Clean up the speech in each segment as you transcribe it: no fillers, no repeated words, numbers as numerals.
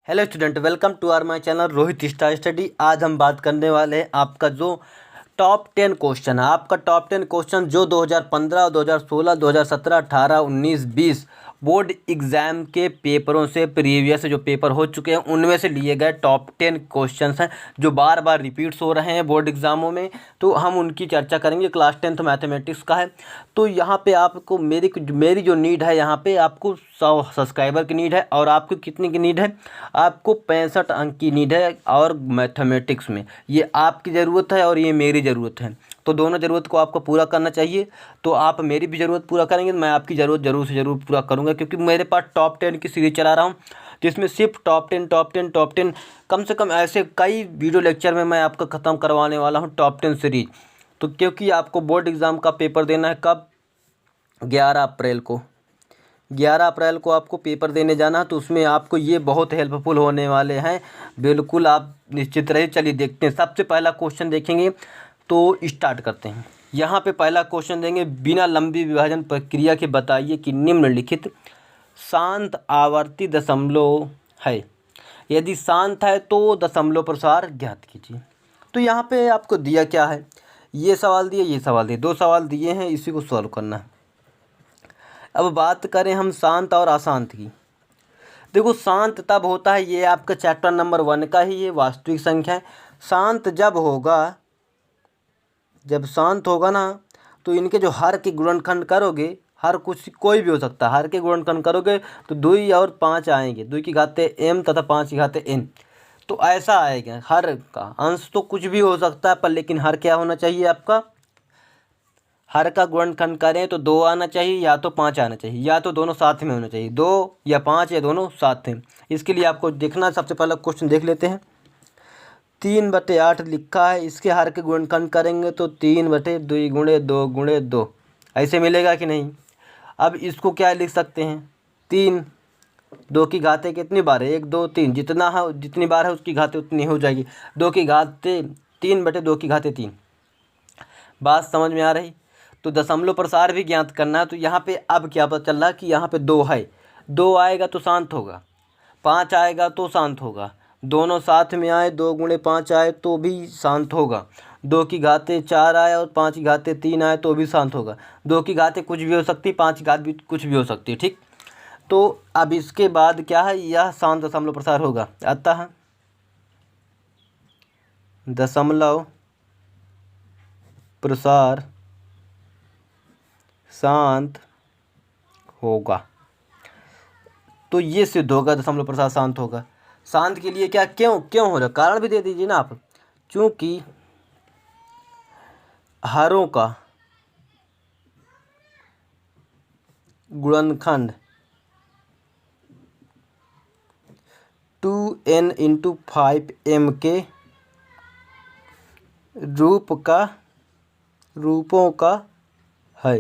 Hello student, welcome to our my channel Rohit star study. आज हम बात करने वाले हैं आपका जो टॉप 10 क्वेश्चन है। आपका टॉप 10 क्वेश्चन जो 2015, 2016, 2017, 18, 19, 20 बोर्ड एग्ज़ाम के पेपरों से प्रीवियस जो पेपर हो चुके हैं उनमें से लिए गए टॉप 10 क्वेश्चंस हैं जो बार बार रिपीट्स हो रहे हैं बोर्ड एग्ज़ामों में। तो हम उनकी चर्चा करेंगे। क्लास 10th मैथमेटिक्स का है। तो यहाँ पे आपको मेरी जो नीड है, यहाँ पे आपको 100 सब्सक्राइबर की नीड है। और आपको कितने की नीड है? आपको 65 अंक की नीड है। और मैथमेटिक्स में ये आपकी ज़रूरत है और ये मेरी ज़रूरत है, तो दोनों ज़रूरत को आपको पूरा करना चाहिए। तो आप मेरी भी ज़रूरत पूरा करेंगे, मैं आपकी ज़रूरत ज़रूर से ज़रूर पूरा करूँगा, क्योंकि मेरे पास टॉप 10 की सीरीज़ चला रहा हूँ जिसमें सिर्फ टॉप 10 टॉप 10 टॉप 10 कम से कम ऐसे कई वीडियो लेक्चर में मैं आपका ख़त्म करवाने वाला हूँ टॉप 10 सीरीज। तो क्योंकि आपको बोर्ड एग्ज़ाम का पेपर देना है कब? 11 अप्रैल को। 11 अप्रैल को आपको पेपर देने जाना है, तो उसमें आपको ये बहुत हेल्पफुल होने वाले हैं। बिल्कुल आप निश्चित रहिए। चलिए देखते हैं। सबसे पहला क्वेश्चन देखेंगे, तो स्टार्ट करते हैं। यहाँ पे पहला क्वेश्चन देंगे, बिना लंबी विभाजन प्रक्रिया के बताइए कि निम्नलिखित शांत आवर्ती दशमलव है। यदि शांत है तो दशमलव प्रसार ज्ञात कीजिए। तो यहाँ पे आपको दिया क्या है? ये सवाल दिए, ये सवाल दिए, दो सवाल दिए हैं, इसी को सॉल्व करना है। अब बात करें हम शांत और अशांत की। देखो, शांत तब होता है, ये आपका चैप्टर नंबर 1 का ही ये वास्तविक संख्या है। शांत जब होगा, जब शांत होगा ना, तो इनके जो हर के गुणनखंड करोगे, हर कुछ कोई भी हो सकता है, हर के गुणनखंड करोगे तो 2 और 5 आएंगे, 2 की घाते m तथा 5 की घाते n। तो ऐसा आएगा। हर का अंश तो कुछ भी हो सकता है, पर लेकिन हर क्या होना चाहिए आपका? हर का गुणनखंड करें तो 2 आना चाहिए, या तो 5 आना चाहिए, या तो दोनों साथ में होना चाहिए, 2 या 5 या दोनों साथ में। इसके लिए आपको देखना, सबसे पहला क्वेश्चन देख लेते हैं। 3/8 लिखा है, इसके हर के गुणनखंड करेंगे तो 3/2 गुणे 2 गुणे 2 ऐसे मिलेगा कि नहीं? अब इसको क्या लिख सकते हैं? 3, 2 की घाते कितनी बार है? 1 2 3, जितना है जितनी बार है उसकी घाते उतनी हो जाएगी। 2 की घाते 3/2 की घाते 3। बात समझ में आ रही? तो दशमलव प्रसार भी ज्ञात करना है। तो यहाँ पे अब क्या पता चल रहा है कि यहाँ पे 2 है, 2 आएगा तो शांत होगा, 5 आएगा तो शांत होगा, दोनों साथ में आए, 2 गुणे 5 आए तो भी शांत होगा, 2 की घाते 4 आए और 5 की घाते 3 आए तो भी शांत होगा। 2 की घाते कुछ भी हो सकती, 5 की घात भी कुछ भी हो सकती है, ठीक। तो अब इसके बाद क्या है? यह शांत दशमलव प्रसार होगा, अतः दशमलव प्रसार शांत होगा। तो ये सिद्ध होगा, दशमलव प्रसार शांत होगा। शांत के लिए क्या, क्यों हो रहा, कारण भी दे दीजिए ना आप। चूंकि हरों का गुणनखंड 2n × 5m के रूपों का है।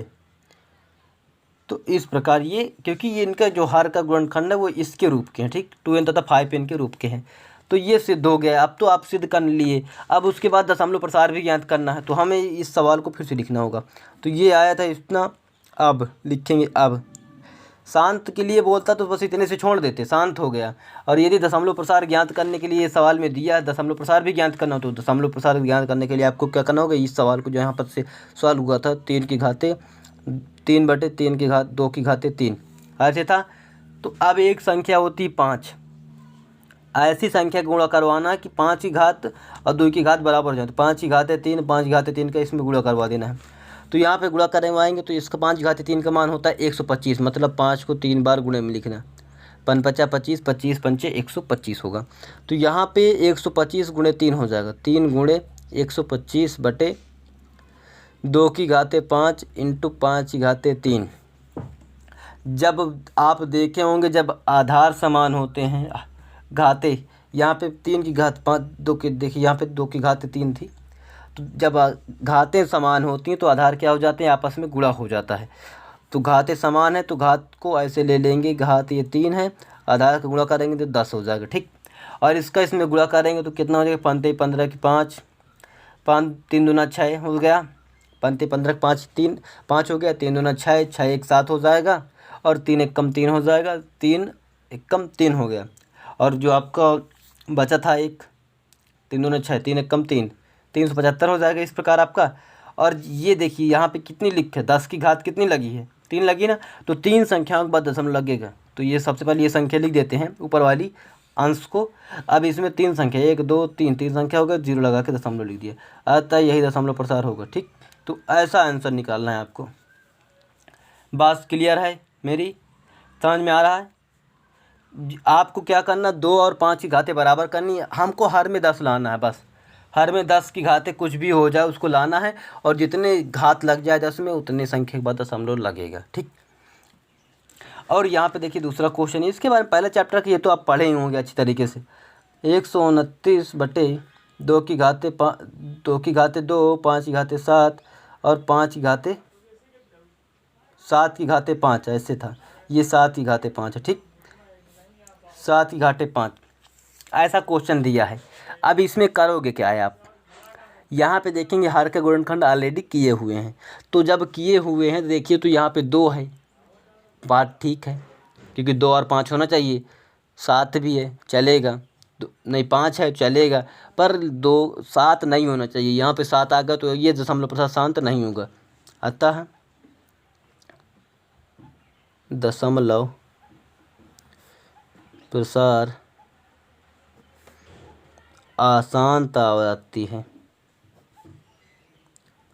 तो इस प्रकार ये, क्योंकि ये इनका जो हर का गुणनखंड है वो इसके रूप के हैं, ठीक, 2n तथा 5n के रूप के हैं। तो ये सिद्ध हो गया। अब तो आप सिद्ध कर लिए। अब उसके बाद दशमलव प्रसार भी ज्ञात करना है, तो हमें इस सवाल को फिर से लिखना होगा। तो ये आया था इतना, अब लिखेंगे। अब शांत के लिए बोलता तो बस इतने से छोड़ देते, शांत हो गया। और यदि दशमलव प्रसार ज्ञात करने के लिए सवाल में दिया है दशमलव प्रसार भी ज्ञात करना हो, तो दशमलव प्रसार ज्ञात करने के लिए आपको क्या करना होगा? इस सवाल को जो यहाँ पर से सवाल हुआ था, 3 की घाते 3/3 की घात 2 की घाते 3 ऐसे था। तो अब एक संख्या होती 5, ऐसी संख्या गुणा करवाना कि 5 की घात और 2 की घात बराबर हो जाए। तो 5 की घाते 3, 5 की घाते 3 का इसमें गुणा करवा देना है। तो यहाँ पे गुणा करवाएंगे तो इसका 5 की घाते 3 का मान होता है 125, मतलब 5 को 3 बार गुणे में लिखना। 5 × 25, 25 × 5 125 होगा। तो यहाँ पे 125 × 3 हो जाएगा, 3 × 125/2 की घाते 5 × 5 की घाते 3। जब आप देखे होंगे, जब आधार समान होते हैं, घाते यहाँ पे 3 की घात 5, 2 की, देखिए यहाँ पे 2 की घात 3 थी। तो जब घातें समान होती हैं तो आधार क्या हो जाते हैं? आपस में गुणा हो जाता है। तो घातें समान है तो घात को ऐसे ले लेंगे, घात ये 3 है, आधार का गुणा करेंगे तो 10 हो जाएगा, ठीक। और इसका इसमें गुणा करेंगे तो कितना हो जाएगा? 5 × 15 की 5, 5 3 दूना 6 हो गया, 5 × 15 5 3 5 हो गया, 3 दूना 6, 6 1 7 हो जाएगा, और 3 × 1 = 3 हो जाएगा, 3 × 1 = 3 हो गया। और जो आपका बचा था एक, 3 दूने 6, 3 एक कम 3, 375 हो जाएगा इस प्रकार आपका। और ये देखिए यहाँ पे कितनी लिख है, 10 की घात कितनी लगी है, 3 लगी ना, तो 3 संख्याओं के बाद दशमलव लगेगा। तो ये सबसे पहले ये संख्या लिख देते हैं ऊपर वाली अंश को। अब इसमें 3 संख्या, 1 2 3, 3 संख्या होगा, 0 लगा के दशमलव लिख दिया, अतः यही दशमलव प्रसार होगा। ठीक, तो ऐसा आंसर निकालना है आपको। बात क्लियर है मेरी, समझ में आ रहा है? आपको क्या करना, 2 और 5 की घातें बराबर करनी है, हमको हर में 10 लाना है बस। हर में 10 की घातें कुछ भी हो जाए उसको लाना है, और जितने घात लग जाए 10 में उतने संख्या के बाद दशमलव लगेगा। ठीक, और यहाँ पे देखिए दूसरा क्वेश्चन है, इसके बारे में पहले चैप्टर की ये तो आप पढ़े ही होंगे अच्छी तरीके से। 129/2 की घातें 2 की घातें 2, 5 की घातें 7 और 5 की घातें 7 की घातें 5, ऐसे था। ये 7 की घातें 5 है। ठीक, 7 की घातें 5, ऐसा क्वेश्चन दिया है। अब इसमें करोगे क्या है आप, यहाँ पे देखेंगे हर का गुणनखंड ऑलरेडी किए हुए हैं, तो जब किए हुए हैं देखिए तो यहाँ पे 2 है, बात ठीक है, क्योंकि 2 और 5 होना चाहिए। 7 भी है चलेगा, नहीं 5 है चलेगा, पर 2 7 नहीं होना चाहिए। यहाँ पे 7 आ गया तो ये दशमलव प्रसार शांत नहीं होगा, अतः दशमलव प्रसार अशांत आवृत्ति है,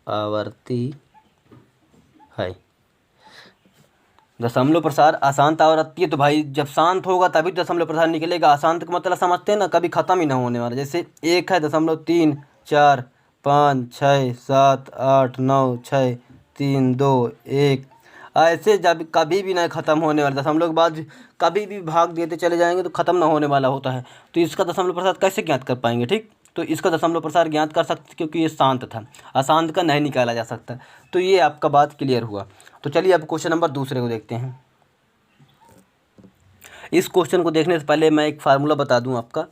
आवर्ती है। दशमलव प्रसार अशांत आवृत्ति है, तो भाई जब शांत होगा तभी दशमलव प्रसार निकलेगा। अशांत का मतलब समझते हैं ना, कभी ख़त्म ही ना होने वाला। जैसे 1 है 0.3 4 5 6 7 8 9 6 3 2 1, ऐसे जब कभी भी नहीं ख़त्म होने वाला। दशमलव के बाद कभी भी भाग देते चले जाएंगे तो ख़त्म ना होने वाला होता है। तो इसका दशमलव प्रसार कैसे ज्ञात कर पाएंगे? ठीक, तो इसका दशमलव प्रसार ज्ञात कर सकते क्योंकि ये शांत था, अशांत का नहीं निकाला जा सकता। तो ये आपका बात क्लियर हुआ। तो चलिए अब क्वेश्चन नंबर दूसरे को देखते हैं। इस क्वेश्चन को देखने से पहले मैं एक फार्मूला बता दूं आपका।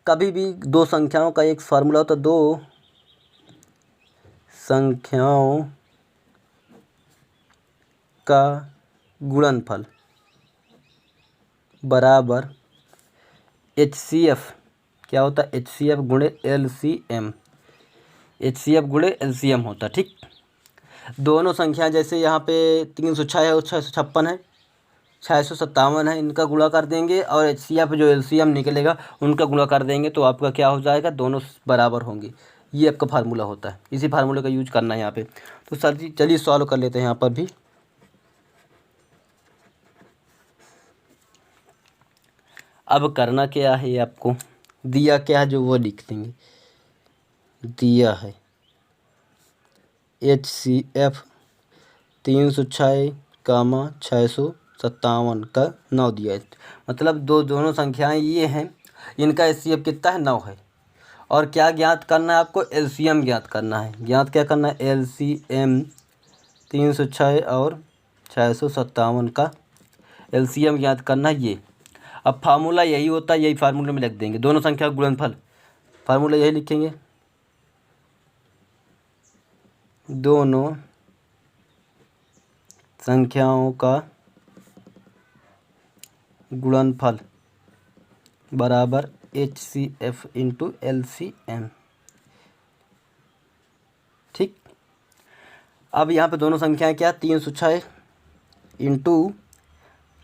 कभी भी दो संख्याओं का एक फार्मूला होता है, दो संख्याओं का गुणनफल बराबर HCF, क्या होता है HCF गुणे LCM, HCF गुणे LCM होता है। ठीक, दोनों संख्या जैसे यहाँ पे 306 है और 656 है, 657 है, इनका गुणा कर देंगे और HCF जो LCM निकलेगा उनका गुणा कर देंगे तो आपका क्या हो जाएगा, दोनों बराबर होंगे। ये आपका फार्मूला होता है, इसी फार्मूले का यूज करना है यहाँ पे। तो सर जी चलिए सॉल्व कर लेते हैं यहाँ पर भी। अब करना क्या है, आपको दिया क्या है जो वो लिख देंगे। दिया है HCF 306, 657 का 9 दिया है, मतलब दोनों संख्याएं ये हैं, इनका HCF कितना है 9 है। और क्या ज्ञात करना है आपको, LCM ज्ञात करना है। ज्ञात क्या करना है, LCM 306 और 657 का LCM ज्ञात करना है ये। अब फार्मूला यही होता है, यही फार्मूले में लिख देंगे, दोनों संख्या का गुणनफल, फार्मूला यही लिखेंगे, दोनों संख्याओं का गुणनफल बराबर HCF इंटू LCM। ठीक, अब यहाँ पे दोनों संख्याएं क्या, 306 इंटू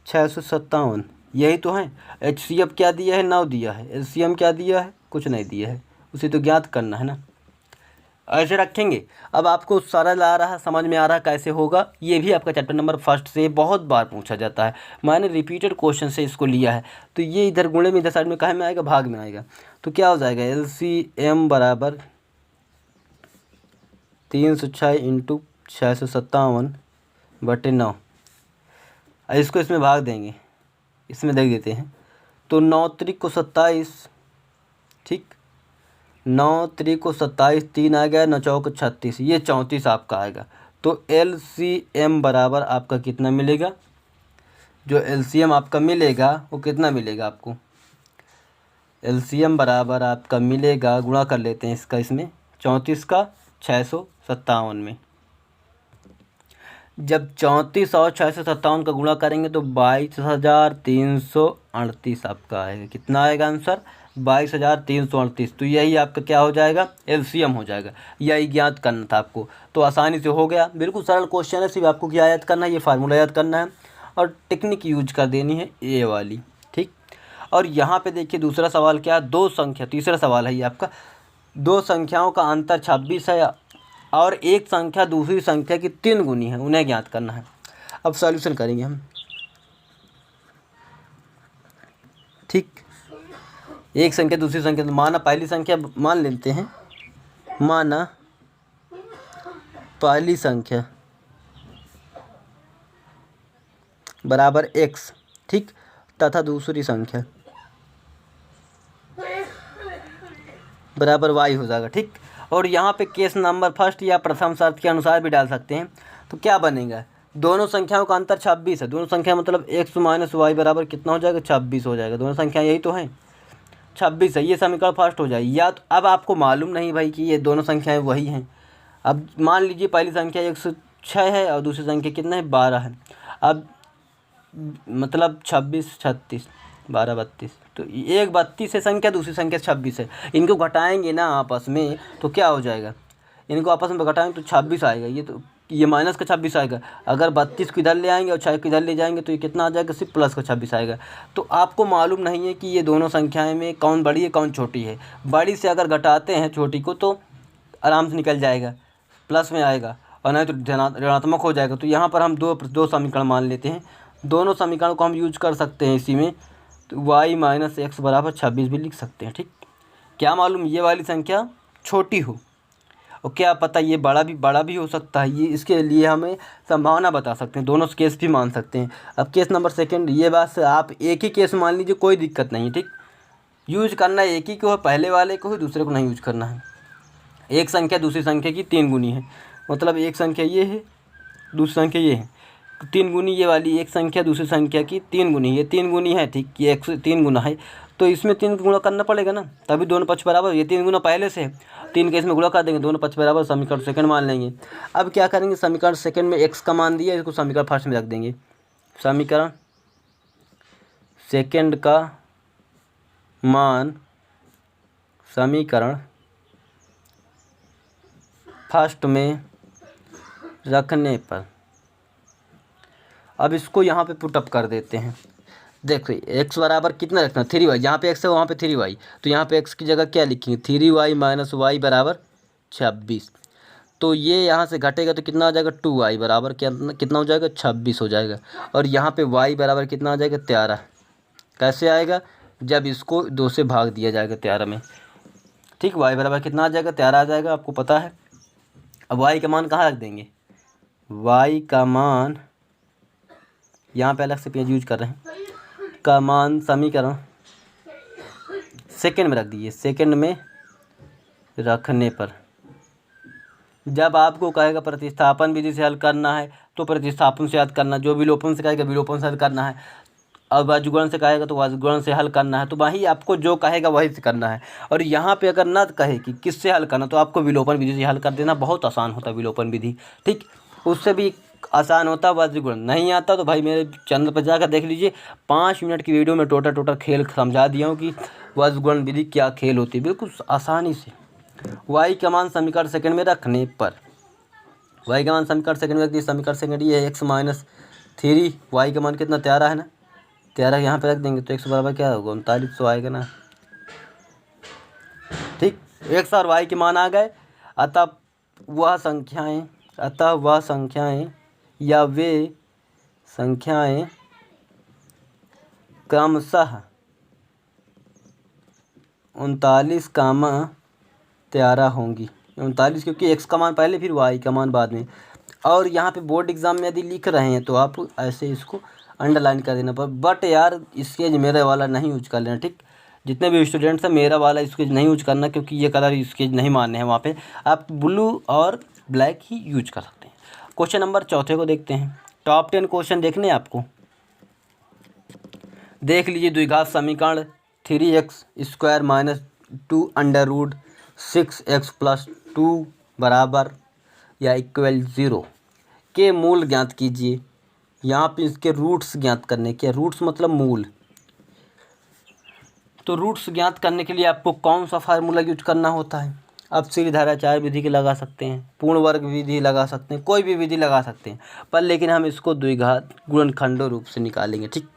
657, यही तो है। HCF क्या दिया है 9 दिया है, LCM क्या दिया है, कुछ नहीं दिया है, उसे तो ज्ञात करना है ना। ऐसे रखेंगे। अब आपको सरल आ रहा, समझ में आ रहा कैसे होगा। ये भी आपका चैप्टर नंबर 1 से बहुत बार पूछा जाता है, मैंने रिपीटेड क्वेश्चन से इसको लिया है। तो ये इधर गुणे में इधर साइड में काहे में आएगा, भाग में आएगा। तो क्या हो जाएगा, LCM बराबर 306 इंटू 657/9। इसको इसमें भाग देंगे, इसमें देख देते हैं, तो 9 त्रिक को 27, ठीक, 9 त्रिक को 27, 3 आ गया, 9 चौक 36, ये 34 आपका आएगा। तो LCM बराबर आपका कितना मिलेगा, जो LCM आपका मिलेगा वो कितना मिलेगा आपको, LCM बराबर आपका मिलेगा, गुणा कर लेते हैं इसका इसमें, 34 का 657 में, जब 34 और 657 का गुणा करेंगे तो 22,338 आपका आएगा। कितना आएगा आंसर? 22,338। तो यही आपका क्या हो जाएगा? एलसीएम हो जाएगा। यही ज्ञात करना था आपको, तो आसानी से हो गया। बिल्कुल सरल क्वेश्चन है, सिर्फ आपको क्या याद करना है? ये फार्मूला याद करना है और टेक्निक यूज कर देनी है ये वाली, ठीक। और यहाँ पे देखिए दूसरा सवाल क्या है? दो संख्या, तीसरा सवाल है ये आपका, दो संख्याओं का अंतर 26 है और एक संख्या दूसरी संख्या की 3 गुनी है, उन्हें ज्ञात करना है। अब सॉल्यूशन करेंगे हम, ठीक। एक संख्या दूसरी संख्या, तो माना पहली संख्या मान लेते हैं, माना पहली संख्या बराबर x, ठीक, तथा दूसरी संख्या बराबर y हो जाएगा, ठीक। और यहाँ पे केस नंबर फर्स्ट या प्रथम शर्त के अनुसार भी डाल सकते हैं। तो क्या बनेगा? दोनों संख्याओं का अंतर 26 है। दोनों संख्या मतलब x माइनस वाई बराबर कितना हो जाएगा? 26 हो जाएगा। दोनों संख्या यही तो हैं, 26 है। ये समीकरण फर्स्ट हो जाएगी। या तो अब आपको मालूम नहीं भाई कि ये दोनों संख्याएं वही हैं। अब मान लीजिए पहली संख्या 106 है और दूसरी संख्या कितना है? 12 है। अब मतलब 26, 36, 12, 32, तो एक 32 है संख्या, दूसरी संख्या 26 है। इनको घटाएंगे ना आपस में तो क्या हो जाएगा? इनको आपस में घटाएंगे तो 26 आएगा। ये माइनस का 26 आएगा। अगर 32 को इधर ले आएंगे और 6 को इधर ले जाएंगे तो ये कितना आ जाएगा? सिर्फ प्लस का 26 आएगा। तो आपको मालूम नहीं है कि ये दोनों संख्याएं में कौन बड़ी है कौन छोटी है। बड़ी से अगर घटाते हैं छोटी को तो आराम से निकल जाएगा, प्लस में आएगा, और नहीं तो ऋणात्मक हो जाएगा। तो यहाँ पर हम दो समीकरण मान लेते हैं। दोनों समीकरणों को हम यूज कर सकते हैं इसी में। तो y माइनस एक्स बराबर 26 भी लिख सकते हैं, ठीक। क्या मालूम ये वाली संख्या छोटी हो, और क्या पता ये बड़ा भी हो सकता है। ये इसके लिए हमें संभावना बता सकते हैं, दोनों केस भी मान सकते हैं। अब केस नंबर सेकंड, ये बात से आप एक ही केस मान लीजिए, कोई दिक्कत नहीं, ठीक। यूज करना एक ही को है, पहले वाले को ही, दूसरे को नहीं यूज करना है। एक संख्या दूसरी संख्या की 3 गुनी है, मतलब एक संख्या ये है, दूसरी संख्या ये है, 3 गुनी ये वाली एक संख्या दूसरी संख्या की 3 गुनी, ये 3 गुनी है, ठीक। ये 103 गुना है, तो इसमें 3 गुणा करना पड़ेगा ना, तभी दोनों पक्ष बराबर। ये 3 गुना पहले से है, 3 के इसमें गुणा कर देंगे, दोनों पक्ष बराबर, समीकरण सेकंड मान लेंगे। अब क्या करेंगे? समीकरण सेकंड में x का मान दिया, इसको समीकरण फर्स्ट में रख देंगे। समीकरण सेकंड का मान समीकरण फर्स्ट में रखने पर, अब इसको यहाँ पे पुटअप कर देते हैं। देखिए x बराबर कितना रखना? 3y। यहाँ पे x है वहाँ पे 3y, तो यहाँ पे x की जगह क्या लिखेंगे? 3y माइनस y बराबर 26। तो ये यहाँ से घटेगा तो कितना आ जाएगा? 2y बराबर कितना हो जाएगा? 26 हो जाएगा। और यहाँ पे y बराबर कितना आ जाएगा? 13। कैसे आएगा? जब इसको 2 से भाग दिया जाएगा 13 में, ठीक। y बराबर कितना आ जाएगा? 13 आ जाएगा, आपको पता है। अब y का मान कहाँ रख देंगे? y का मान यहाँ पे अलग से पेज यूज कर रहे हैं, का मान समीकरण सेकंड में रख दीजिए। सेकंड में रखने पर जब आपको कहेगा प्रतिस्थापन विधि से हल करना है तो प्रतिस्थापन से याद करना, जो विलोपन से कहेगा विलोपन से हल करना है, और वाजुगुणन से कहेगा तो वाजुगुणन से हल करना है। तो वही आपको जो कहेगा वही से करना है। और यहाँ पे अगर न कहे कि किससे हल करना, तो आपको विलोपन विधि से हल कर देना, बहुत आसान होता है विलोपन विधि, ठीक। उससे भी आसान होता है वज्रगुणन। नहीं आता तो भाई मेरे चैनल पर जाकर देख लीजिए, 5 मिनट की वीडियो में टोटल खेल समझा दिया हूँ कि वज्रगुणन विधि क्या खेल होती है, बिल्कुल आसानी से। y का मान समीकरण सेकंड में रखने पर, y का मान समीकरण सेकंड में रख दिए। समीकरण सेकंड ये है x माइनस 3, y का मान कितना? 13 है ना, 13 यहाँ पे रख देंगे तो x बराबर क्या होगा? 3900 आएगा ना, ठीक। x और y के मान आ गए। अतः वह संख्याएं या वे संख्याएं क्रमशः 39, 13 होंगी। 39 क्योंकि x का मान पहले फिर y का मान बाद में। और यहाँ पे बोर्ड एग्जाम में यदि लिख रहे हैं तो आप ऐसे इसको अंडरलाइन कर देना पर, बट यार स्केच मेरा वाला नहीं यूज कर लेना, ठीक। जितने भी स्टूडेंट्स हैं मेरा वाला स्केच नहीं यूज करना, क्योंकि ये कलर स्केच नहीं मानने हैं वहाँ पे। आप ब्लू और ब्लैक ही यूज कर सकते हैं। क्वेश्चन नंबर चौथे को देखते हैं। टॉप 10 क्वेश्चन देखने हैं आपको, देख लीजिए। द्विघात समीकरण 3x² minus 2 under root 6x plus 2 बराबर या इक्वल 0, इसके मूल ज्ञात कीजिए। यहाँ पे इसके रूट्स ज्ञात करने के, रूट्स मतलब मूल। तो रूट्स ज्ञात करने के लिए आपको कौन सा फार्मूला यूज करना होता है? आप सीधाधाराचार्य विधि के लगा सकते हैं, पूर्ण वर्ग विधि लगा सकते हैं, कोई भी विधि लगा सकते हैं, पर लेकिन हम इसको द्विघात गुणनखंडों रूप से निकालेंगे, ठीक।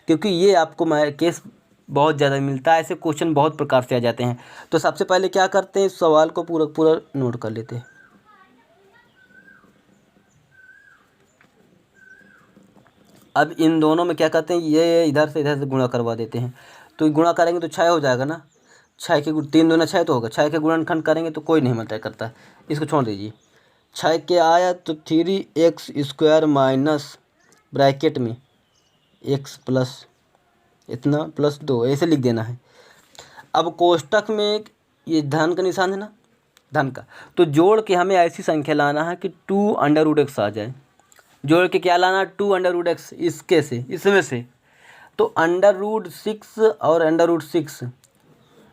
क्योंकि ये आपको केस बहुत ज़्यादा मिलता है, ऐसे क्वेश्चन बहुत प्रकार से आ जाते हैं। तो सबसे पहले क्या करते हैं, इस सवाल को पूरा पूरा नोट कर लेते हैं। अब इन दोनों में क्या करते हैं, ये इधर से गुणा करवा देते हैं। तो गुणा करेंगे तो 6 हो जाएगा ना, 6 के 3 दूना 6 तो होगा, 6 के गुणनखंड करेंगे तो कोई नहीं मल्टीप्लाई करता, इसको छोड़ दीजिए। 6 के आया तो 3x² माइनस ब्रैकेट में x प्लस इतना प्लस 2, ऐसे लिख देना है। अब कोष्टक में ये धन का निशान है ना, धन का, तो जोड़ के हमें ऐसी संख्या लाना है कि 2√x आ जाए। जोड़ के क्या लाना, 2√x इसके से, इसमें से। तो √6 और √6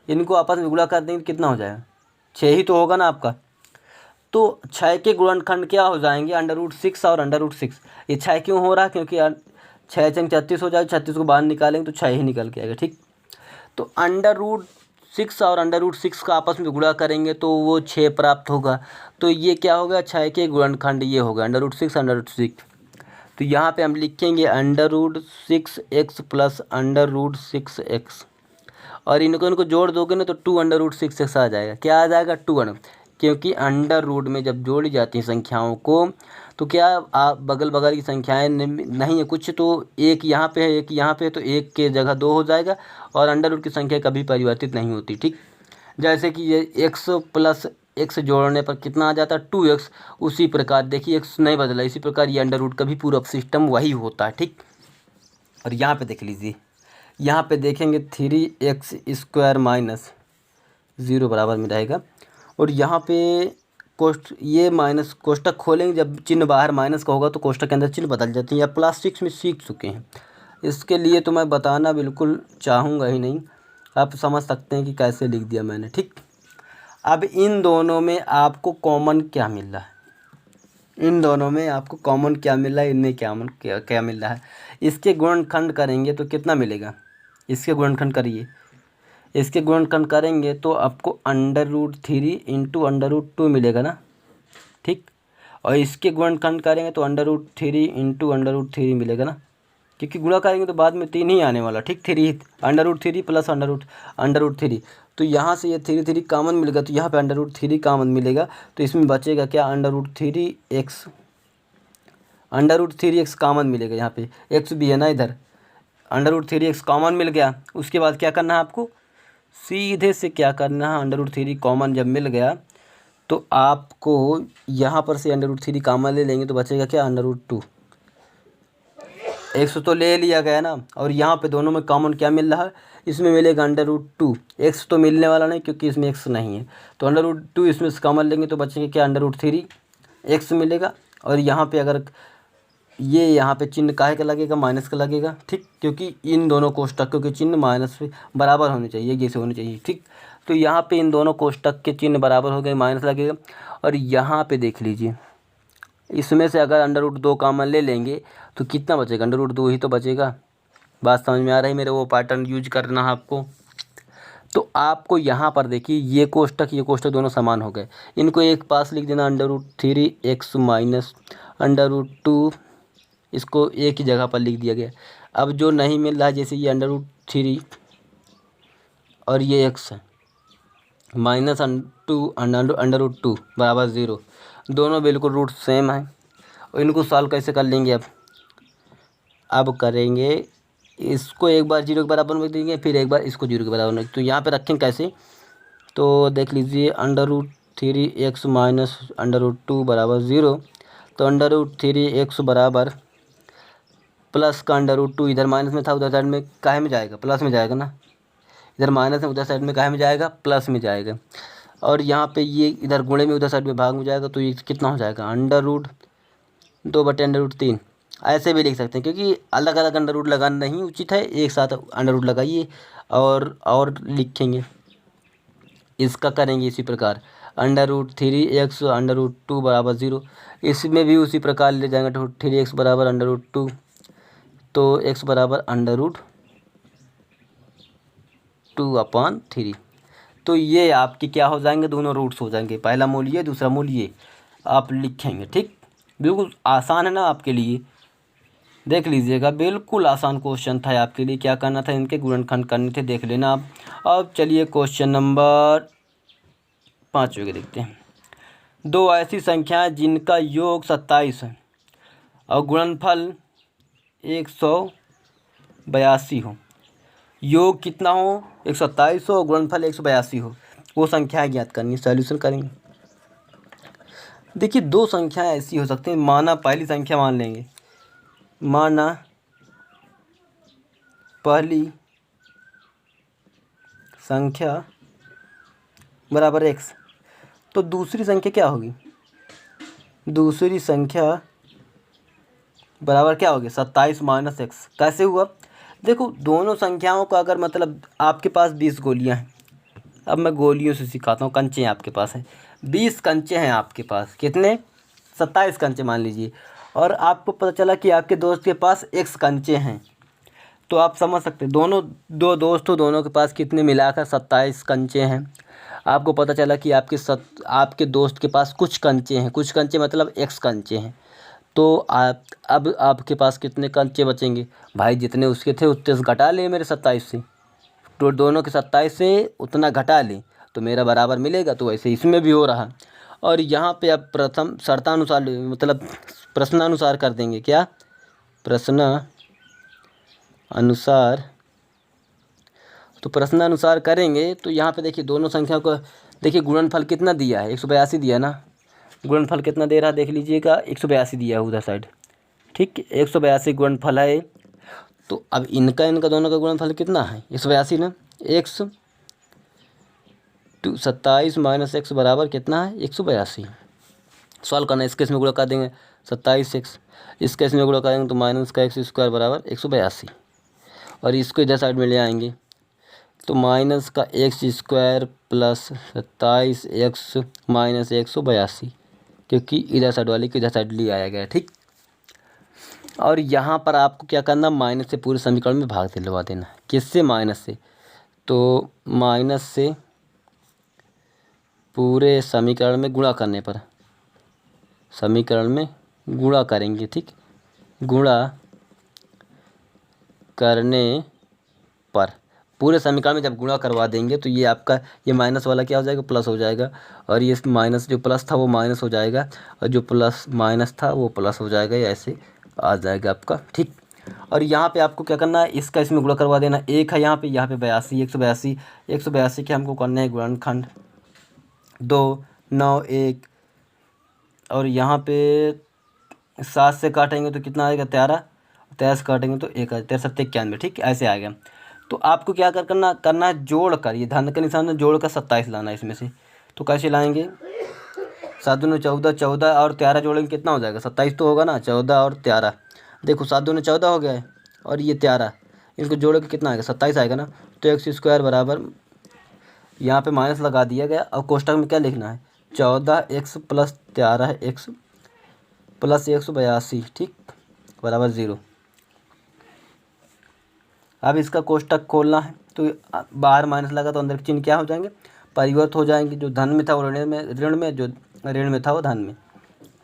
इनको आपस में गुणा कर देंगे कितना हो जाएगा, 6 ही तो होगा ना आपका। तो 6 के गुणनखंड क्या हो जाएंगे, √6 और √6। ये 6 क्यों हो रहा है, क्योंकि 6 चंग 36 हो जाएगा, 36 को बाहर निकालेंगे तो 6 ही निकल के आएगा, ठीक। तो √6 और √6 का आपस में गुणा करेंगे तो वो 6 प्राप्त होगा। तो ये क्या होगा, 6 के गुणनखंड ये होगा √6 √6। तो यहाँ पे हम लिखेंगे √6x प्लस √6x, और इनको जोड़ दोगे ना तो 2√6x आ जाएगा। क्या आ जाएगा, 2, क्योंकि अंडर रूट में जब जोड़ी जाती हैं संख्याओं को तो क्या आप बगल बगल की संख्याएं नहीं है कुछ, तो एक यहाँ पे है एक यहाँ पे है, तो एक के जगह 2 हो जाएगा, और अंडर रूट की संख्या कभी परिवर्तित नहीं होती, ठीक। जैसे कि ये x प्लस x जोड़ने पर कितना आ जाता है, 2x। उसी प्रकार देखिए x नहीं बदला, इसी प्रकार ये अंडर रूट का भी पूरा सिस्टम वही होता है, ठीक। और यहाँ पे देख लीजिए, यहाँ पे देखेंगे 3x² माइनस 0 बराबर में रहेगा, और यहाँ पे ये माइनस कोष्टक खोलेंगे, जब चिन्ह बाहर माइनस का होगा तो कोष्टक के अंदर चिन्ह बदल जाते हैं, या क्लास 6 में सीख चुके हैं। इसके लिए तो मैं बताना बिल्कुल चाहूँगा ही नहीं, आप समझ सकते हैं कि कैसे लिख दिया मैंने, ठीक। अब इन दोनों में आपको कॉमन क्या मिल रहा है, इन दोनों में आपको कॉमन क्या मिल रहा है, इनमें क्या मिल रहा है। इसके गुणनखंड करेंगे तो कितना मिलेगा, इसके गुणनखंड करिए, इसके गुणनखंड करेंगे तो आपको √3 इंटू √2 मिलेगा ना, ठीक। और इसके गुणनखंड करेंगे तो √3 इंटू √3 मिलेगा ना, क्योंकि गुणा करेंगे तो बाद में 3 ही आने वाला, ठीक। 3 √3 प्लस √3, तो यहाँ से ये 3 कॉमन मिलेगा, तो यहाँ पे √3 कॉमन मिलेगा, तो इसमें बचेगा क्या, √3x कॉमन मिलेगा। यहाँ पे x भी है ना, इधर √3x कॉमन मिल गया। उसके बाद क्या करना है आपको, सीधे से क्या करना है, √3 कॉमन जब मिल गया तो आपको यहाँ पर से √3 कॉमन ले लेंगे तो बचेगा क्या, √2। x तो ले लिया गया ना, और यहाँ पे दोनों में कॉमन क्या मिल रहा है, इसमें मिलेगा √2। x तो मिलने वाला नहीं क्योंकि इसमें x नहीं है, तो √2 इसमें से कॉमन लेंगे तो बचेंगे क्या, √3x मिलेगा। और यहाँ पे अगर ये यहाँ पे चिन्ह काहे का लगेगा, माइनस का लगेगा, ठीक, क्योंकि इन दोनों कोष्टकों के चिन्ह माइनस पे बराबर होने चाहिए, जैसे होने चाहिए, ठीक। तो यहाँ पे इन दोनों कोष्टक के चिन्ह बराबर हो गए, माइनस लगेगा। और यहाँ पे देख लीजिए, इसमें से अगर √2 कॉमन ले लेंगे तो कितना बचेगा, √2 ही तो बचेगा। बात समझ में आ रही है मेरे, वो पैटर्न यूज करना है आपको। तो आपको यहाँ पर देखिए, ये कोष्टक दोनों समान हो गए, इनको एक पास लिख देना, √3x माइनस √2, इसको एक ही जगह पर लिख दिया गया। अब जो नहीं मिल रहा है, जैसे ये √3 और ये x माइनस √2 बराबर 0, दोनों बिल्कुल रूट सेम है, और इनको सॉल्व कैसे कर लेंगे, अब करेंगे इसको एक बार 0 के बराबर रख देंगे, फिर एक बार इसको 0 के बराबर रख, तो यहाँ पे रखें कैसे, तो देख लीजिए √3x माइनस √2 बराबर 0, तो √3x बराबर प्लस का √2, इधर माइनस में था उधर साइड में काहे में जाएगा, प्लस में जाएगा ना, इधर माइनस है उधर साइड में काहे में जाएगा, प्लस में जाएगा। और यहाँ पे ये इधर गुणे में उधर साइड में भाग में जाएगा, तो ये कितना हो जाएगा, √2/√3। ऐसे भी लिख सकते हैं, क्योंकि अलग अलग अंडर रूट लगाना नहीं उचित है, एक साथ अंडर रूट लगाइए और लिखेंगे, इसका करेंगे इसी प्रकार। √3x √2 बराबर 0। इसमें भी उसी प्रकार ले जाएंगे तो 3x बराबर √2, तो x बराबर √2/3। तो ये आपके क्या हो जाएंगे, दोनों रूट्स हो जाएंगे, पहला मूल ये, दूसरा मूल ये आप लिखेंगे। ठीक, बिल्कुल आसान है ना आपके लिए, देख लीजिएगा, बिल्कुल आसान क्वेश्चन था आपके लिए। क्या करना था, इनके गुणनखंड करने थे, देख लेना आप। अब चलिए क्वेश्चन नंबर 5 के देखते हैं। दो ऐसी संख्याएं जिनका योग 27 है और गुणनफल 182 हो, योग कितना हो, 127 हो और गुणनफल 182 हो, वो संख्याएं ज्ञात करनी। सॉल्यूशन करेंगे। देखिए दो संख्याएं ऐसी हो सकती हैं, माना पहली संख्या मान लेंगे, माना पहली संख्या बराबर x, तो दूसरी संख्या क्या होगी, दूसरी संख्या बराबर क्या होगी, 27 - x। कैसे हुआ, देखो दोनों संख्याओं का अगर मतलब आपके पास 20 गोलियां हैं, अब मैं गोलियों से सिखाता हूँ, कंचे आपके पास हैं, 20 कंचे हैं आपके पास, कितने, 27 कंचे मान लीजिए, और आपको पता चला कि आपके दोस्त के पास x कंचे हैं, तो आप समझ सकते हैं दोनों दो दोस्त हो, दोनों के पास कितने मिलाकर 27 कंचे हैं। आपको पता चला कि आपके दोस्त के पास कुछ कंचे हैं, कुछ कंचे मतलब x कंचे हैं, तो आप अब आपके पास कितने कंचे बचेंगे भाई, जितने उसके थे उतने से घटा ले मेरे 27 से, तो दोनों के 27 से उतना घटा ले तो मेरा बराबर मिलेगा। तो वैसे इसमें भी हो रहा। और यहाँ पे अब प्रथम शर्तानुसार मतलब प्रश्नानुसार कर देंगे, क्या प्रश्नानुसार, तो प्रश्नानुसार करेंगे तो यहाँ पे देखिए दोनों संख्या को देखिए, गुणनफल कितना दिया है, 182 दिया ना, गुणनफल कितना दे रहा है देख लीजिएगा, 182 दिया है उधर साइड। ठीक, 182 गुणनफल है, तो अब इनका दोनों का गुणनफल कितना है, 182 ना, x 27 - x बराबर कितना है, 182। सॉल्व करना, इस केस में गुणा कर देंगे 27x, इस केस में गुणा करेंगे तो माइनस का x² बराबर 182, और इसको इधर साइड में ले आएंगे तो माइनस का x² प्लस 27x माइनस 182, क्योंकि इधर साइड वाले को इधर साइड ले आया गया। ठीक, और यहाँ पर आपको क्या करना, माइनस से पूरे समीकरण में भाग दिलवा देना। किससे, माइनस से, तो माइनस से पूरे समीकरण में गुणा करने पर, समीकरण में गुणा करेंगे। ठीक, गुणा करने पर पूरे समीकरण में जब गुणा करवा देंगे तो ये आपका ये माइनस वाला क्या हो जाएगा, प्लस हो जाएगा, और ये माइनस जो प्लस था वो माइनस हो जाएगा, और जो प्लस माइनस था वो प्लस हो जाएगा, या ऐसे आ जाएगा आपका। ठीक, और यहाँ पे आपको क्या करना है, इसका इसमें गुणा करवा देना। एक है यहाँ पे 82, 182 के हमको करने हैं गुणनखंड, 2 9 1, और यहाँ पे 7 से काटेंगे तो कितना आएगा, 13 से काटेंगे तो 1 13 7 91। ठीक, ऐसे आएगा। तो आपको क्या करना है, जोड़ कर, ये धन का निशान है, जोड़ कर 27 लाना है इसमें से। तो कैसे लाएंगे, 7 दूनी 14, 14 और 13 जोड़ेंगे कितना हो जाएगा, 27 तो होगा ना, 14 और 13, देखो 7 दूनी 14 हो गया है, और ये 13, इनको जोड़ के कितना आएगा, 27 आएगा ना। तो x² बराबर, यहाँ पे माइनस लगा दिया गया। अब कोष्टक में क्या लिखना है, 14x प्लस 13x प्लस 182, ठीक, बराबर 0। अब इसका कोष्टक खोलना है, तो बाहर माइनस लगा तो अंदर के चिन्ह क्या हो जाएंगे, परिवर्त हो जाएंगे। जो धन में था वो ऋण में, जो ऋण में था वो धन में।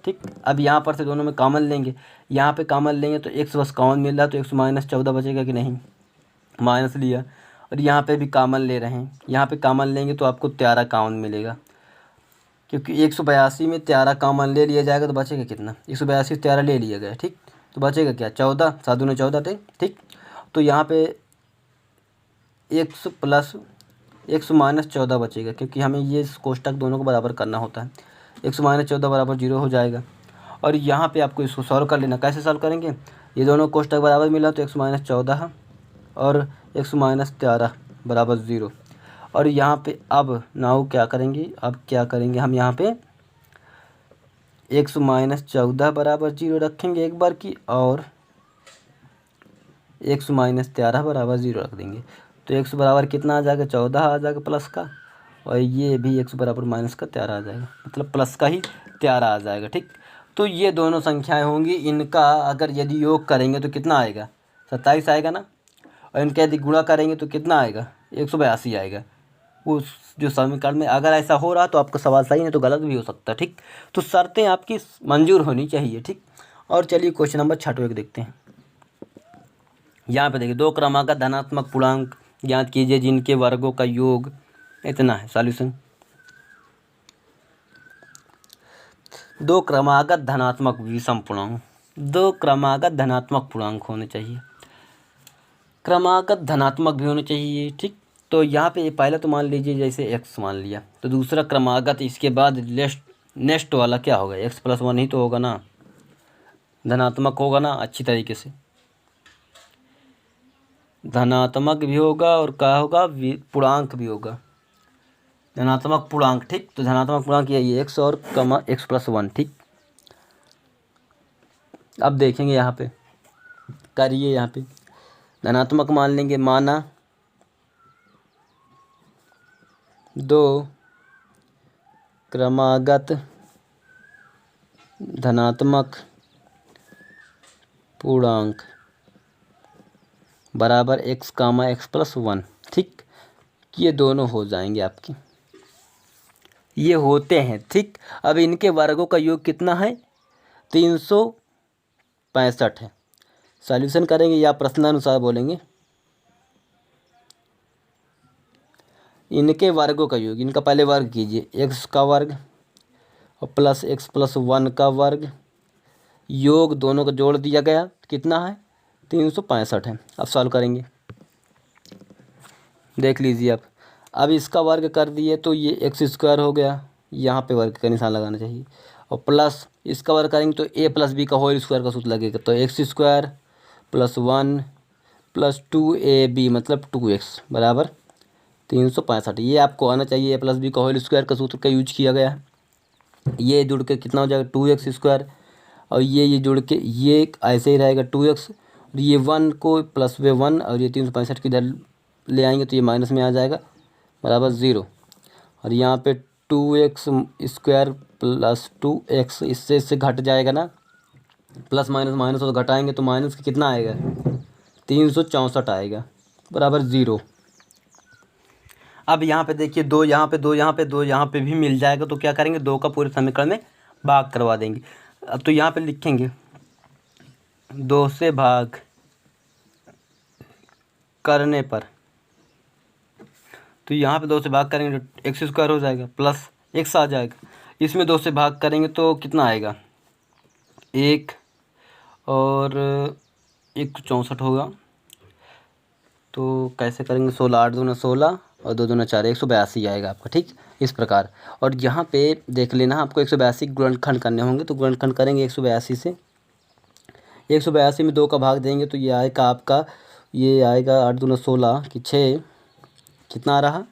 ठीक, अब यहाँ पर से दोनों में कॉमन लेंगे, यहाँ पे कॉमन लेंगे तो x बस कॉमन मिल रहा है, तो x - 14 बचेगा कि नहीं, माइनस लिया, और यहाँ पे भी कॉमन ले रहे हैं, यहाँ पे कॉमन लेंगे तो आपको 13 कॉमन मिलेगा, क्योंकि 182 में 13 कॉमन ले लिया जाएगा तो बचेगा कितना, 182 13 ले लिया गया। ठीक, तो बचेगा क्या, 14, 7 दूनी 14 थे। ठीक, तो यहाँ पे x प्लस x - 14 बचेगा, क्योंकि हमें ये कोष्टक दोनों को बराबर करना होता है। x - 14 बराबर 0 हो जाएगा। और यहाँ पे आपको इसको सॉल्व कर लेना। कैसे सॉल्व करेंगे, ये दोनों कोष्टक बराबर मिला तो x - 14 और x - 13 बराबर 0। और यहाँ पे अब नाउ क्या करेंगे, अब क्या करेंगे हम, यहाँ पे x - 14 बराबर 0 रखेंगे एक बार की, और x - 13 बराबर 0 रख देंगे। तो x बराबर कितना आ जाएगा, 14 आ जाएगा प्लस का, और ये भी x बराबर माइनस का 13 आ जाएगा, मतलब प्लस का ही 13 आ जाएगा। ठीक, तो ये दोनों संख्याएं होंगी, इनका अगर यदि योग करेंगे तो कितना आएगा, 27 आएगा ना, और इनका यदि गुणा करेंगे तो कितना आएगा, 182 आएगा। उस जो समीकरण में अगर ऐसा हो रहा तो आपका सवाल सही है, तो गलत भी हो सकता है। ठीक, तो शर्तें आपकी मंजूर होनी चाहिए। ठीक, और चलिए क्वेश्चन नंबर 6 देखते हैं। यहाँ पे देखिए, दो क्रमागत धनात्मक पूर्णांक ज्ञात कीजिए जिनके वर्गों का योग इतना है। सॉल्यूशन, दो क्रमागत धनात्मक विषम पूर्णांक, दो क्रमागत धनात्मक पूर्णांक होने चाहिए, क्रमागत धनात्मक भी होने चाहिए। ठीक, तो यहाँ पे पहला तो मान लीजिए जैसे x मान लिया, तो दूसरा क्रमागत इसके बाद नेक्स्ट वाला क्या होगा, x+1 ही तो होगा ना, धनात्मक होगा ना, अच्छी तरीके से धनात्मक भी होगा और क्या होगा, पूर्णांक भी होगा, धनात्मक पूर्णांक। ठीक, तो धनात्मक पूर्णांक यही है x और x+1। ठीक, अब देखेंगे यहाँ पे, करिए यहाँ पे धनात्मक मान लेंगे, माना दो क्रमागत धनात्मक पूर्णांक बराबर x(x+1). ठीक, ये दोनों हो जाएंगे आपके, ये होते हैं। ठीक, अब इनके वर्गों का योग कितना है, 365 है। सॉल्यूशन करेंगे या प्रश्नानुसार बोलेंगे, इनके वर्गों का योग, इनका पहले वर्ग कीजिए, x का वर्ग और प्लस x+1 का वर्ग, योग दोनों को जोड़ दिया गया, कितना है, 365 है। अब सॉल्व करेंगे, देख लीजिए आप। अब इसका वर्ग कर दिए तो ये x² हो गया, यहाँ पे वर्ग का निशान लगाना चाहिए, और प्लस इसका वर्ग करेंगे तो a+b² का सूत्र लगेगा, तो x² + 1 + 2ab मतलब 2x बराबर 365। ये आपको आना चाहिए, a+b² का सूत्र का यूज किया गया है। ये जुड़ के कितना हो जाएगा, 2x², और ये जुड़ के ये ऐसे ही रहेगा 2x, और ये 1 को प्लस वे 1 और ये 365 की इधर ले आएंगे तो ये माइनस में आ जाएगा बराबर 0, और यहाँ पे 2x² + 2x, इससे घट जाएगा ना, प्लस माइनस माइनस तो घटाएंगे तो माइनस का कितना आएगा, 364 आएगा बराबर 0। अब यहाँ पे देखिए, दो यहाँ पे, दो यहाँ पे, दो यहाँ पे भी मिल जाएगा, तो क्या करेंगे, दो का पूरे समीकरण में भाग करवा देंगे। अब तो यहाँ पे लिखेंगे 2 से भाग करने पर, तो यहाँ पे 2 से भाग करेंगे तो x² हो जाएगा प्लस x आ जाएगा, इसमें 2 से भाग करेंगे तो कितना आएगा, 1 और 164 होगा। तो कैसे करेंगे, 16 8 दूना 16 और 2 दूना 4, 182 आएगा आपका। ठीक, इस प्रकार। और यहाँ पे देख लेना, आपको 182 गुणनखंड करने होंगे, तो गुणनखंड करेंगे 182 से, 182 में 2 का भाग देंगे तो ये आएगा आपका, ये आएगा 8 दूना 16 की 6, कितना आ रहा,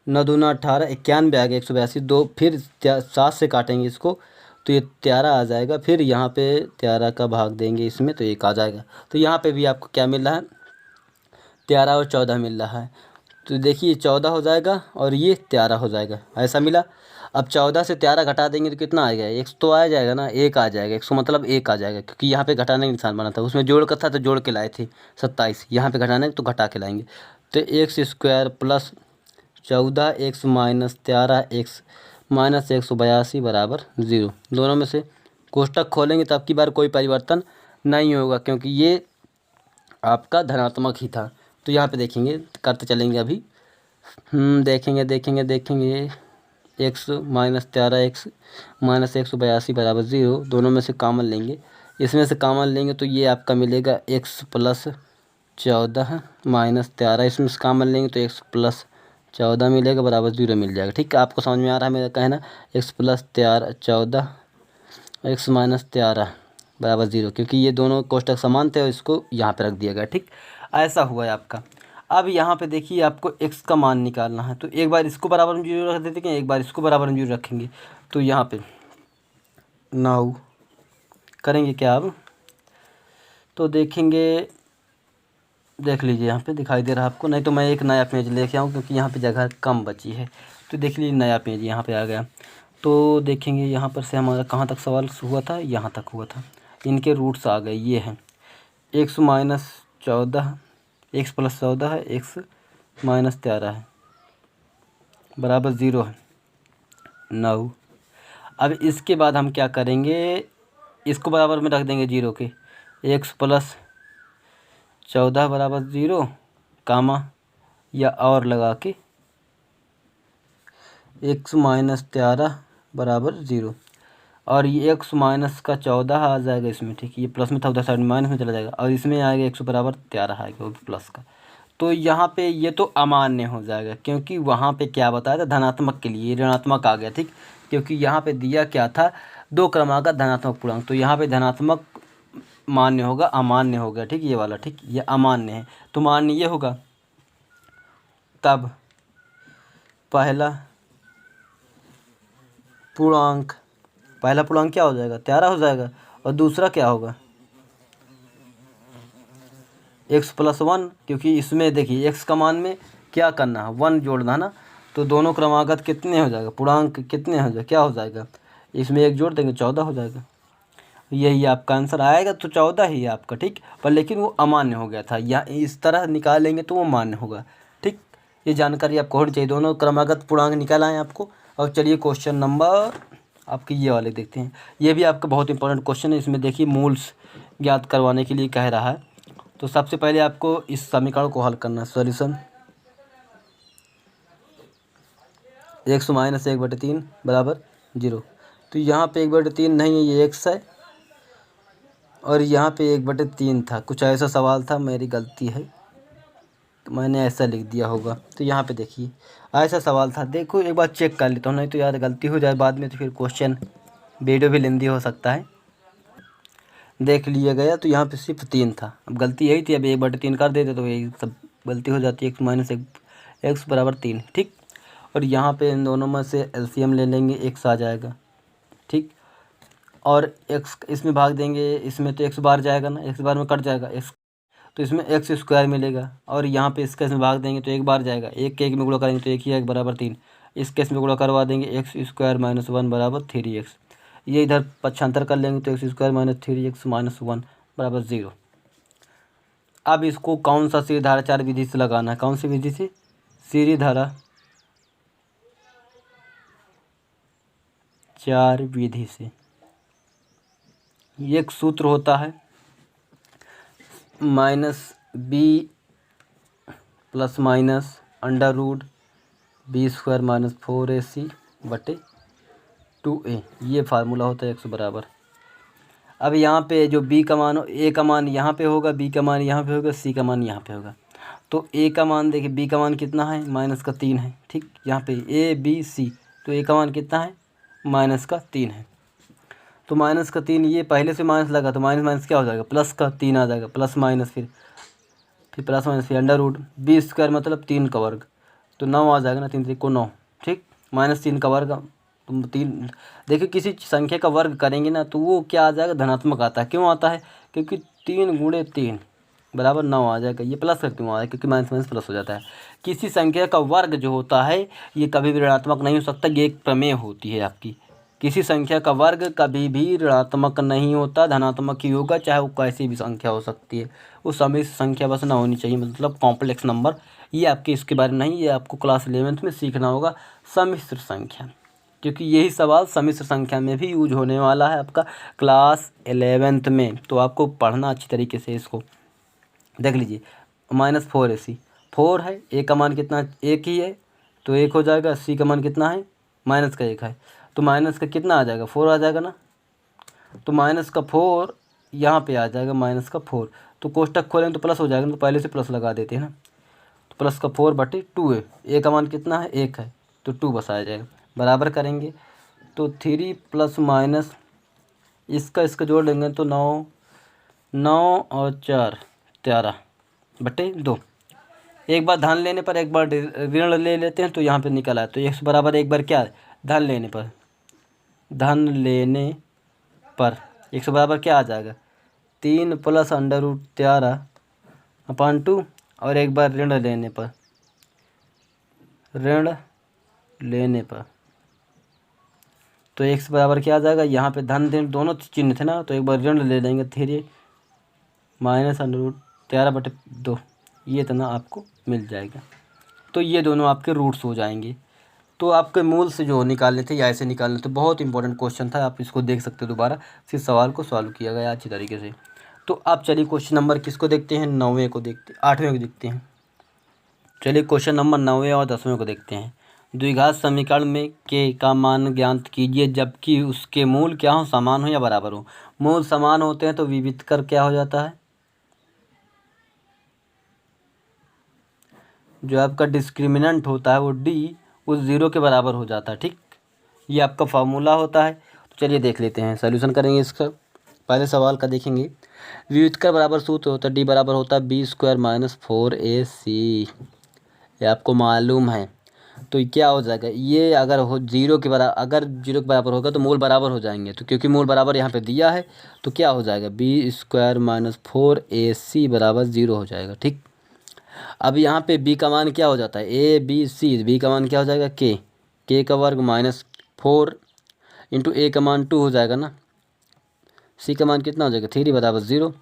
9 दूना 18, 91 आ गया, 182 2, फिर 7 से काटेंगे इसको तो ये 13 आ जाएगा, फिर यहाँ पे 13 का भाग देंगे इसमें तो 1 आ जाएगा। तो यहाँ पे भी आपको क्या मिल रहा है, 13 और 14 मिल रहा है, तो देखिए 14 हो जाएगा और ये 13 हो जाएगा, ऐसा मिला। अब 14 से 13 घटा देंगे तो कितना आएगा, 1 तो आ जाएगा ना, 1 आ जाएगा, 100 मतलब 1 आ जाएगा, क्योंकि यहाँ पे घटाने का निशान बना था, उसमें जोड़ का था तो जोड़ के लाए थे 27, यहाँ पे घटाने तो घटा के लाएंगे, तो x² + 14x - 13x - 182 बराबर 0। दोनों में से कोष्टक खोलेंगे तो आपकी बार कोई परिवर्तन नहीं होगा, क्योंकि ये आपका धनात्मक ही था। तो यहाँ पे देखेंगे, करते चलेंगे अभी, देखेंगे x - 13x - 182 बराबर 0, दोनों में से कॉमन लेंगे, इसमें से कॉमन लेंगे तो ये आपका मिलेगा x + 14 - 13, इसमें से कॉमन लेंगे तो x + 14 मिलेगा बराबर 0 मिल जाएगा। ठीक है, आपको समझ में आ रहा है मेरा कहना, x + 14 x - 13 बराबर 0, क्योंकि ये दोनों कोष्टक समान थे और इसको यहाँ पे रख दिया गया। ठीक, ऐसा हुआ है आपका। अब यहाँ पे देखिए, आपको x का मान निकालना है, तो एक बार इसको बराबर में 0 रख देते हैं, एक बार इसको बराबर में 0 रखेंगे, तो यहाँ पे नाउ करेंगे क्या अब, तो देखेंगे देख लीजिए यहाँ पे दिखाई दे रहा है आपको, नहीं तो मैं एक नया पेज लेके आऊँ क्योंकि यहाँ पे जगह कम बची है। तो देख लीजिए नया पेज यहाँ पे आ गया। तो देखेंगे यहाँ पर से हमारा कहाँ तक सवाल हुआ था, यहाँ तक हुआ था। इनके रूट्स आ गए, ये हैं x माइनस 14, x प्लस 14 है, x माइनस 13 है, बराबर 0 है 9। अब इसके बाद हम क्या करेंगे, इसको बराबर में रख देंगे 0 के, x प्लस 14 बराबर 0, कामा या और लगा के x माइनस 13 बराबर 0, और ये x माइनस का 14 आ जाएगा इसमें, ठीक है, ये प्लस में था उधर साइड माइनस में चला जाएगा, और इसमें आएगा x बराबर 13 आएगा वो भी प्लस का। तो यहाँ पे ये तो अमान्य हो जाएगा क्योंकि वहाँ पे क्या बताया था धनात्मक के लिए, ऋणात्मक आ गया, ठीक, क्योंकि यहाँ पे दिया क्या था 2 क्रमांक धनात्मक पूर्णांक, तो यहाँ पे धनात्मक मान्य होगा, अमान्य हो गया, ठीक, ये वाला, ठीक, ये अमान्य है तो मान्य ये होगा। तब पहला पूर्णांक क्या हो जाएगा, 13 हो जाएगा, और दूसरा क्या होगा x प्लस 1, क्योंकि इसमें देखिए x का मान में क्या करना है 1 जोड़ना है ना, तो दोनों क्रमागत कितने हो जाएगा, पूर्णांक कितने हो जाएगा, क्या हो जाएगा, इसमें 1 जोड़ देंगे 14 हो जाएगा। यही आपका आंसर आएगा, तो 14 ही है आपका, ठीक, पर लेकिन वो अमान्य हो गया था, या इस तरह निकालेंगे तो वो मान्य होगा, ठीक। ये जानकारी आपको होनी चाहिए, दोनों क्रमागत पूर्णांक निकाल आए आपको। और चलिए क्वेश्चन नंबर आपके ये वाले देखते हैं, ये भी आपका बहुत इंपॉर्टेंट क्वेश्चन है। इसमें देखिए मूल्स ज्ञात करवाने के लिए कह रहा है, तो सबसे पहले आपको इस समीकरण को हल करना है। सॉल्यूशन x माइनस 1/3 बराबर 0, तो यहाँ पे 1/3 नहीं है, ये x है, और यहाँ पे 1/3 था, कुछ ऐसा सवाल था, मेरी गलती है, तो मैंने ऐसा लिख दिया होगा। तो यहाँ पे देखिए ऐसा सवाल था, देखो एक बार चेक कर लेता हूँ, नहीं तो यार गलती हो जाए बाद में तो फिर क्वेश्चन वीडियो भी लेंदी हो सकता है। देख लिया गया, तो यहाँ पे सिर्फ 3 था, अब गलती यही थी, अब 1/3 कर देते तो यही सब गलती हो जाती है, x माइनस 1 x बराबर 3, ठीक। और यहाँ पे इन दोनों में से एलसीएम ले लेंगे, x आ जाएगा, ठीक, और x इसमें भाग देंगे, इसमें तो x बार जाएगा ना, x बार में कट जाएगा x, तो इसमें एक्स स्क्वायर मिलेगा, और यहाँ पे इसके इसमें भाग देंगे तो 1 बार जाएगा, 1 के 1 में गुणा करेंगे तो 1 ही है, 1 बराबर 3, इस केस में गुणा करवा देंगे एक्स स्क्वायर माइनस 1 बराबर 3x, ये इधर पक्षांतर कर लेंगे तो x square minus 3x minus 1 बराबर 0। अब इसको कौन सा सीधी धारा 4 विधि से लगाना है, कौन सी विधि से, सीधी धारा 4 विधि से। एक सूत्र होता है minus B plus minus under root B square minus 4ac बटे 2a, ये फार्मूला होता है x बराबर। अब यहाँ पे जो b का मान हो, a का मान यहाँ पे होगा, b का मान यहाँ पे होगा, c का मान यहाँ पे होगा। तो a का मान देखिए, b का मान कितना है, माइनस का 3 है, ठीक, यहाँ पे a b c, तो a का मान कितना है, माइनस का 3 है, तो माइनस का 3, ये पहले से माइनस लगा तो माइनस माइनस क्या हो जाएगा, प्लस का 3 आ जाएगा, प्लस माइनस फिर प्लस माइनस फिर अंडर रूट बी स्क्वायर मतलब 3 का वर्ग, तो 9 आ जाएगा ना, 3 3 को 9, ठीक, माइनस 3 का वर्ग, तुम 3 देखिए किसी संख्या का वर्ग करेंगे ना तो वो क्या आ जाएगा, धनात्मक आता है, क्यों आता है, क्योंकि 3 गुणे 3 बराबर 9 आ जाएगा, ये प्लस का क्यों आ है, क्योंकि माइनस माइनस प्लस हो जाता है। किसी संख्या का वर्ग जो होता है ये कभी भी ऋणात्मक नहीं हो सकता, ये एक प्रमेय होती है आपकी, किसी संख्या का वर्ग कभी भी ऋणात्मक नहीं होता, धनात्मक ही होगा, चाहे वो कैसी भी संख्या हो सकती है, वो समिश्र संख्या बस ना होनी चाहिए, मतलब कॉम्प्लेक्स नंबर, ये आपके इसके बारे में नहीं, ये आपको क्लास 11th में सीखना होगा, सम्मिश्र संख्या, क्योंकि यही सवाल सम्मिश्र संख्या में भी यूज होने वाला है आपका क्लास 11th में, तो आपको पढ़ना अच्छी तरीके से इसको। देख लीजिए माइनस 4ac, 4 है, a का मान कितना, 1 ही है, तो 1 हो जाएगा, c का मान कितना है, माइनस का 1 है, तो माइनस का कितना आ जाएगा, 4 आ जाएगा ना, तो माइनस का 4 यहाँ पे आ जाएगा, माइनस का 4, तो कोष्टक खोलेंगे तो प्लस हो जाएगा, तो पहले से प्लस लगा देते हैं ना, तो प्लस का 4 बटे 2 है, a का मान कितना है, 1 है, तो 2 बसाया जाएगा, बराबर करेंगे तो 3 प्लस माइनस इसका जोड़ लेंगे तो 9 और 4 13 बटे 2, एक बार धन लेने पर एक बार ऋण ले लेते हैं तो यहाँ पे निकल आए, तो x बराबर एक बार क्या है, धन लेने पर x बराबर क्या आ जाएगा, 3 प्लस अंडर रूट 13 अपॉन 2 और एक बार ऋण लेने पर तो x बराबर क्या आ जाएगा, यहाँ पे धन ऋण दोनों चिन्ह थे ना, तो एक बार ऋण ले लेंगे 3 माइनस √13/2 ये इतना आपको मिल जाएगा। तो ये दोनों आपके रूट्स हो जाएंगे। तो आपके मूल से जो निकालने थे या ऐसे निकालने थे, बहुत इंपॉर्टेंट क्वेश्चन था, आप इसको देख सकते हो दोबारा, इस सवाल को सॉल्व किया गया अच्छी तरीके से। तो आप चलिए क्वेश्चन नंबर किसको देखते हैं, 9वें को देखते 8वें को देखते हैं। चलिए क्वेश्चन नंबर 9वें और 10वें को देखते हैं। द्विघात समीकरण में के का मान ज्ञात कीजिए जबकि उसके मूल क्या हो, समान हो या बराबर हो। मूल समान होते हैं तो विविध कर क्या हो जाता है, जो आपका डिस्क्रिमिनेंट होता है वो डी उस 0 के बराबर हो जाता है। ठीक, ये आपका फार्मूला होता है। तो चलिए देख लेते हैं, सॉल्यूशन करेंगे इसका। पहले सवाल का देखेंगे, विविधकर बराबर सूत्र होता है डी बराबर होता है b² - 4ac, ये आपको मालूम है। तो क्या हो जाएगा, ये अगर हो 0 के बराबर, अगर 0 के बराबर होगा तो मूल बराबर हो जाएंगे। तो क्योंकि मूल बराबर यहाँ पे दिया है तो क्या हो जाएगा, b² - 4ac बराबर 0 हो जाएगा। ठीक, अब यहाँ पे b का मान क्या हो जाता है, a b c, b का मान क्या हो जाएगा k का वर्ग -4 इंटू a का मान 2 हो जाएगा ना, c का मान कितना हो जाएगा 3 बराबर 0।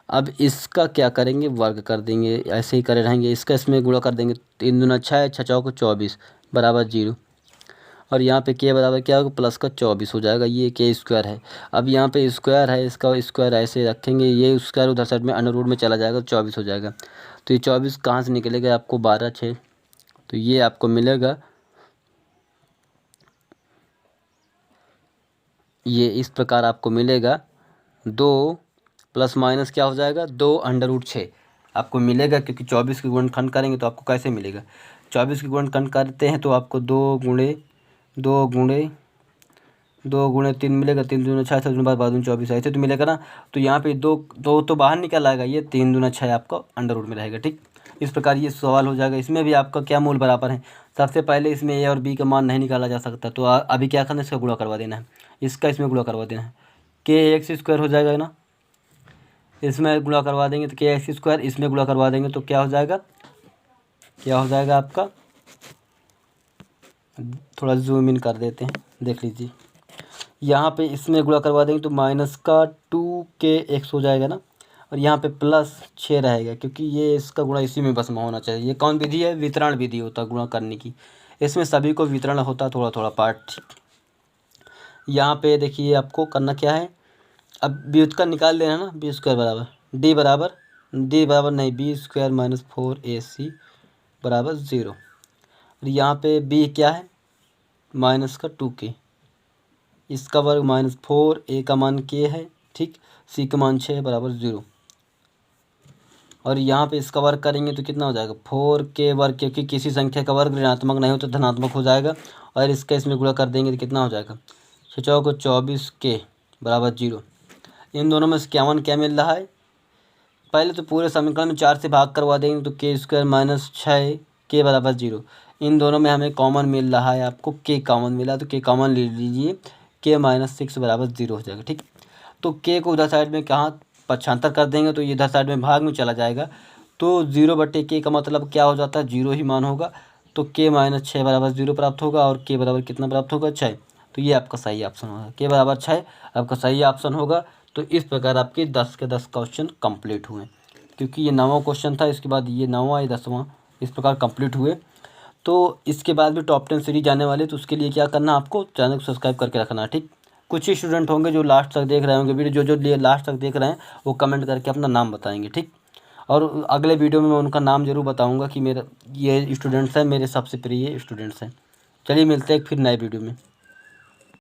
अब इसका क्या करेंगे, वर्ग कर देंगे, ऐसे ही करे रहेंगे, इसका इसमें गुणा कर देंगे, 3 दूना 6, 6 चौक 24 बराबर 0। और यहाँ पे k बराबर क्या होगा, प्लस का 24 हो जाएगा, ये k² है। अब यहाँ पे स्क्वायर है, इसका स्क्वायर ऐसे रखेंगे, ये स्क्वायर उधर साइड में अंडर रूट में चला जाएगा, 24 हो जाएगा। तो ये 24 कहाँ से निकलेगा आपको, 12 6, तो ये आपको मिलेगा, ये इस प्रकार आपको मिलेगा 2 प्लस माइनस क्या हो जाएगा 2√6 आपको मिलेगा, क्योंकि 24 के गुणनखंड करेंगे तो आपको कैसे मिलेगा, 24 के गुणनखंड करते हैं तो आपको 2 गुणे 3 मिलेगा, 3 दूना 6, 7 दूना 12 24 ऐसे तो मिलेगा ना। तो यहाँ पे 2 तो बाहर निकल आएगा, ये 3 दूना 6 आपका अंडर रूट में रहेगा। ठीक, इस प्रकार ये सवाल हो जाएगा। इसमें भी आपका क्या मूल बराबर है, सबसे पहले इसमें ए और बी का मान नहीं निकाला जा सकता, तो अभी क्या करना है, इसका गुणा करवा देना है, इसका इसमें गुणा करवा देना है, k² हो जाएगा ना, इसमें गुणा करवा देंगे तो k² इसमें गुणा करवा देंगे तो क्या हो जाएगा, आपका, थोड़ा जूम इन कर देते हैं, देख लीजिए, यहाँ पे इसमें गुणा करवा देंगे तो -2kx हो जाएगा ना, और यहाँ पे +6 रहेगा, क्योंकि ये इसका गुणा इसी में बस में होना चाहिए। ये कौन विधि है, वितरण विधि होता है गुणा करने की, इसमें सभी को वितरण होता है, थोड़ा थोड़ा पार्ट। यहाँ पे देखिए आपको करना क्या है, अब व्युत्क्रम निकाल लेना ना, b² बराबर d बराबर नहीं b² - 4ac बराबर 0, और यहाँ पे b क्या है -2k, इसका वर्ग -4, a का मान k है, ठीक, c का मान 6 बराबर 0, और यहाँ पे इसका वर्ग करेंगे तो कितना हो जाएगा 4k वर्ग, क्योंकि किसी संख्या का वर्ग ऋणात्मक नहीं हो तो धनात्मक हो जाएगा, और इसका इसमें गुणा कर देंगे तो कितना हो जाएगा 6 चौक 24k बराबर 0। इन दोनों में से क्या मिल रहा है, पहले तो पूरे समीकरण में 4 से भाग करवा देंगे तो k² - 6k बराबर 0। इन दोनों में हमें कॉमन मिल रहा है, आपको k कॉमन मिला तो k कॉमन ले लीजिए, k - 6 बराबर 0 हो जाएगा। ठीक, तो k को उधर साइड में कहाँ पक्षांतर कर देंगे तो ये इधर साइड में भाग में चला जाएगा, तो 0/k का मतलब क्या हो जाता है, 0 ही मान होगा, तो k - 6 बराबर 0 प्राप्त होगा, और k बराबर कितना प्राप्त होगा 6, तो ये आपका सही ऑप्शन होगा, k बराबर 6 आपका सही ऑप्शन होगा। तो इस प्रकार आपके 10 के 10 क्वेश्चन कंप्लीट हुए, क्योंकि ये 9वां क्वेश्चन था, इसके बाद ये 9वां, ये 10वां, इस प्रकार कंप्लीट हुए। तो इसके बाद भी टॉप 10 सीरीज आने वाले, तो उसके लिए क्या करना, आपको चैनल को सब्सक्राइब करके रखना है। ठीक, कुछ ही स्टूडेंट होंगे जो लास्ट तक देख रहे होंगे वीडियो, जो लास्ट तक देख रहे हैं वो कमेंट करके अपना नाम बताएंगे। ठीक, और अगले वीडियो में मैं उनका नाम जरूर बताऊँगा कि मेरा ये स्टूडेंट्स हैं, मेरे सबसे प्रिय स्टूडेंट्स हैं। चलिए मिलते हैं फिर नए वीडियो में।